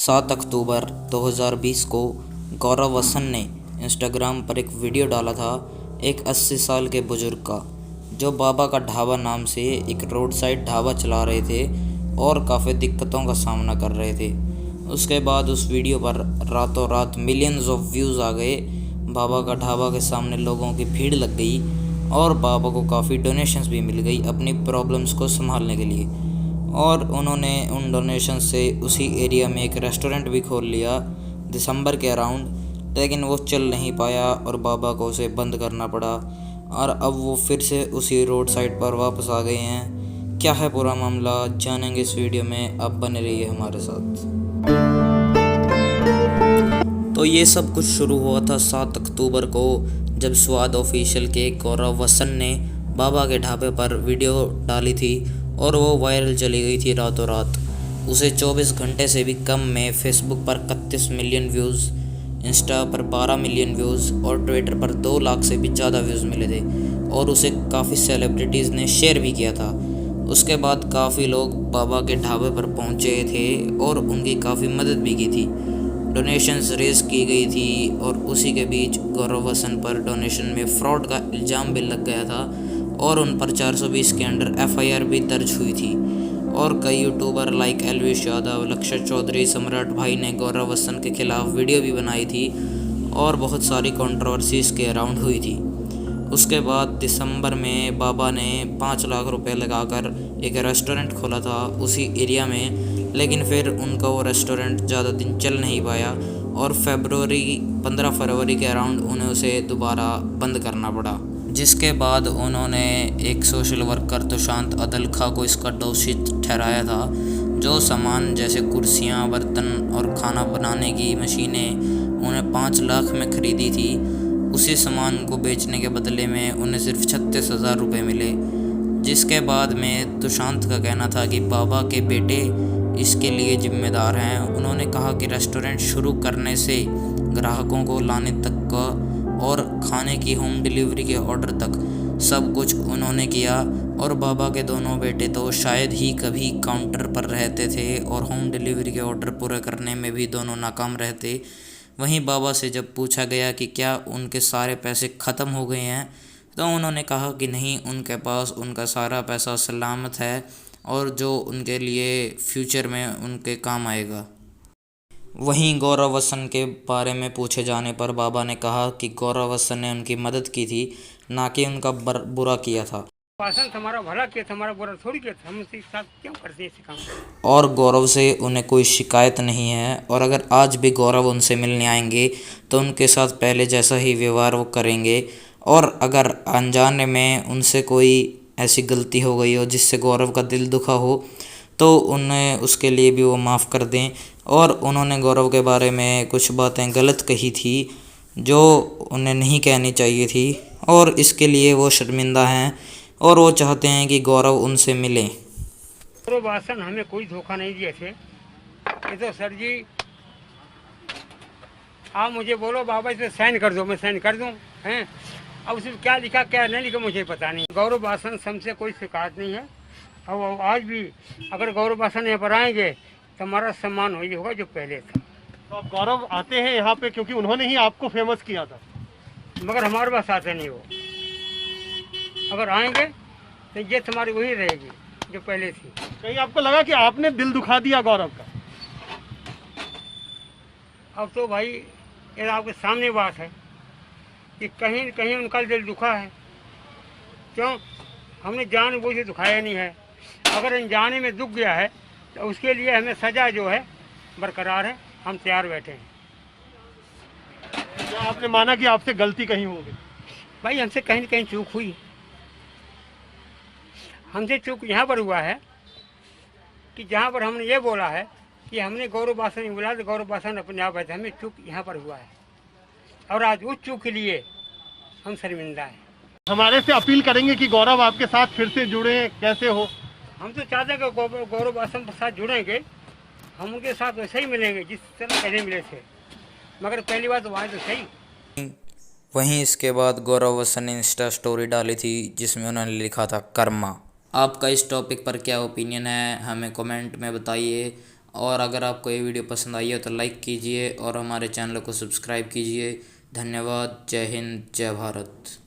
7 अक्टूबर 2020 को गौरव वसन ने इंस्टाग्राम पर एक वीडियो डाला था एक 80 साल के बुजुर्ग का, जो बाबा का ढाबा नाम से एक रोड साइड ढाबा चला रहे थे और काफ़ी दिक्कतों का सामना कर रहे थे। उसके बाद उस वीडियो पर रातों रात मिलियंस ऑफ व्यूज़ आ गए। बाबा का ढाबा के सामने लोगों की भीड़ लग गई और बाबा को काफ़ी डोनेशंस भी मिल गई अपनी प्रॉब्लम्स को संभालने के लिए। और उन्होंने उन डोनेशन से उसी एरिया में एक रेस्टोरेंट भी खोल लिया दिसंबर के अराउंड, लेकिन वो चल नहीं पाया और बाबा को उसे बंद करना पड़ा। और अब वो फिर से उसी रोड साइड पर वापस आ गए हैं। क्या है पूरा मामला, जानेंगे इस वीडियो में, अब बने रहिए हमारे साथ। तो ये सब कुछ शुरू हुआ था 7 अक्टूबर को, जब स्वाद ऑफिशियल के गौरव वसन ने बाबा के ढाबे पर वीडियो डाली थी और वो वायरल चली गई थी रातों रात। उसे 24 घंटे से भी कम में फेसबुक पर 31 मिलियन व्यूज़, इंस्टा पर 12 मिलियन व्यूज़ और ट्विटर पर 2 लाख से भी ज़्यादा व्यूज़ मिले थे और उसे काफ़ी सेलिब्रिटीज़ ने शेयर भी किया था। उसके बाद काफ़ी लोग बाबा के ढाबे पर पहुंचे थे और उनकी काफ़ी मदद भी की थी। डोनेशंस रेज की गई थी और उसी के बीच गौरव वसन पर डोनेशन में फ्रॉड का इल्ज़ाम भी लग गया था और उन पर 420 के अंडर एफआईआर भी दर्ज हुई थी। और कई यूट्यूबर लाइक एलविश यादव, लक्षय चौधरी, सम्राट भाई ने गौरव वसन के खिलाफ वीडियो भी बनाई थी और बहुत सारी कंट्रोवर्सीज के अराउंड हुई थी। उसके बाद दिसंबर में बाबा ने 5 लाख रुपए लगाकर एक रेस्टोरेंट खोला था उसी एरिया में, लेकिन फिर उनका वो रेस्टोरेंट ज़्यादा दिन चल नहीं पाया और 15 फरवरी के अराउंड उन्हें उसे दोबारा बंद करना पड़ा, जिसके बाद उन्होंने एक सोशल वर्कर तुषांत अदलखा को इसका दोषी ठहराया था, जो सामान जैसे कुर्सियां, बर्तन और खाना बनाने की मशीनें उन्हें 5 लाख में खरीदी थी। उसी सामान को बेचने के बदले में उन्हें सिर्फ 36,000 रुपये मिले, जिसके बाद में तुषांत का कहना था कि बाबा के बेटे इसके लिए जिम्मेदार हैं। उन्होंने कहा कि रेस्टोरेंट शुरू करने से ग्राहकों को लाने तक का और खाने की होम डिलीवरी के ऑर्डर तक सब कुछ उन्होंने किया और बाबा के दोनों बेटे तो शायद ही कभी काउंटर पर रहते थे और होम डिलीवरी के ऑर्डर पूरे करने में भी दोनों नाकाम रहते। वहीं बाबा से जब पूछा गया कि क्या उनके सारे पैसे ख़त्म हो गए हैं, तो उन्होंने कहा कि नहीं, उनके पास उनका सारा पैसा सलामत है और जो उनके लिए फ्यूचर में उनके काम आएगा। वहीं गौरव वसन के बारे में पूछे जाने पर बाबा ने कहा कि गौरव वसन ने उनकी मदद की थी, ना कि उनका बुरा किया था। हमारा भला किया था, हमारा बुरा थोड़ी किया था। हम उसके साथ क्यों करते हैं काम? और गौरव से उन्हें कोई शिकायत नहीं है और अगर आज भी गौरव उनसे मिलने आएंगे तो उनके साथ पहले जैसा ही व्यवहार वो करेंगे। और अगर अनजाने में उनसे कोई ऐसी गलती हो गई हो जिससे गौरव का दिल दुखा हो, तो उन्हें उसके लिए भी वो माफ़ कर दें। और उन्होंने गौरव के बारे में कुछ बातें गलत कही थी जो उन्हें नहीं कहनी चाहिए थी और इसके लिए वो शर्मिंदा हैं और वो चाहते हैं कि गौरव उनसे मिलें। गौरव वसन हमें कोई धोखा नहीं दिए थे। ये तो सर जी, आप मुझे बोलो बाबा इस पर साइन कर दो, मैं साइन कर दूँ हैं। अब उसमें क्या लिखा क्या नहीं लिखा मुझे पता नहीं। गौरव वसन हमसे कोई शिकायत नहीं है और आज भी अगर गौरव वसन यहाँ पर आएंगे तो हमारा सम्मान वही होगा जो पहले था। तो अब गौरव आते हैं यहाँ पे क्योंकि उन्होंने ही आपको फेमस किया था, मगर हमारे पास आते नहीं वो। अगर आएंगे तो ये हमारी वही रहेगी जो पहले थी। कहीं आपको लगा कि आपने दिल दुखा दिया गौरव का? अब तो भाई ये आपके सामने बात है कि कहीं कहीं उनका दिल दुखा है। क्यों? हमने जानबूझ के दुखाया नहीं है। अगर अनजाने में दुख गया है तो उसके लिए हमें सज़ा जो है बरकरार है, हम तैयार बैठे हैं। तो आपने माना कि आपसे गलती कहीं हो गई? भाई हमसे कहीं न कहीं चूक हुई। हमसे चूक यहाँ पर हुआ है कि जहाँ पर हमने ये बोला है कि हमने गौरव वसन नहीं बोला, तो गौरव वसन अपने आप है। हमें चूक यहाँ पर हुआ है और आज उस चूक के लिए हम शर्मिंदा हैं। हमारे से अपील करेंगे कि गौरव आपके साथ फिर से जुड़े, कैसे हो? हम तो चाहते हैं कि गौरव वसन के साथ जुड़ेंगे, हम उनके साथ वैसे ही मिलेंगे जिस तरह पहले मिले थे, मगर पहली बार तो आए तो सही। वहीं इसके बाद गौरव वसन ने इंस्टा स्टोरी डाली थी जिसमें उन्होंने लिखा था कर्मा। आपका इस टॉपिक पर क्या ओपिनियन है, हमें कमेंट में बताइए। और अगर आपको ये वीडियो पसंद आई हो तो लाइक कीजिए और हमारे चैनल को सब्सक्राइब कीजिए। धन्यवाद। जय हिंद, जय भारत।